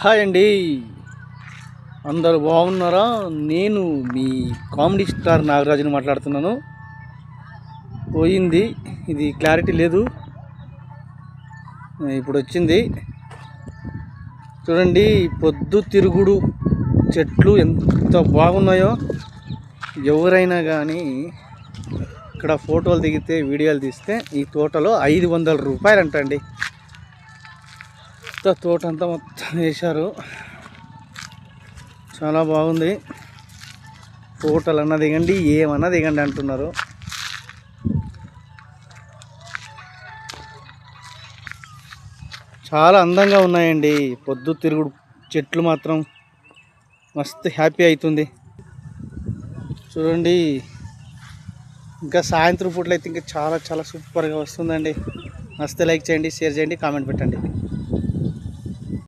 Hi అండి, అందరు బాగున్నారా? నేను మీ కామెడీ స్టార్ నాగరాజుని మాట్లాడుతున్నాను. పోయింది, ఇది క్లారిటీ లేదు, ఇప్పుడు వచ్చింది. చూడండి, పొద్దు తిరుగుడు చెట్లు ఎంత బాగున్నాయో. ఎవరైనా కానీ ఇక్కడ ఫోటోలు దిగితే, వీడియోలు తీస్తే ఈ తోటలో 500 రూపాయలు అంటండి. తోట అంతా మొత్తం వేశారు, చాలా బాగుంది. ఫోటోలు అన్నా దిగండి, ఏమన్నా దిగండి అంటున్నారు. చాలా అందంగా ఉన్నాయండి. పొద్దు తిరుగుడు చెట్లు మాత్రం మస్తు హ్యాపీ అవుతుంది. చూడండి, ఇంకా సాయంత్రం పూటలు అయితే ఇంకా చాలా చాలా సూపర్గా వస్తుందండి. మస్తు లైక్ చేయండి, షేర్ చేయండి, కామెంట్ పెట్టండి.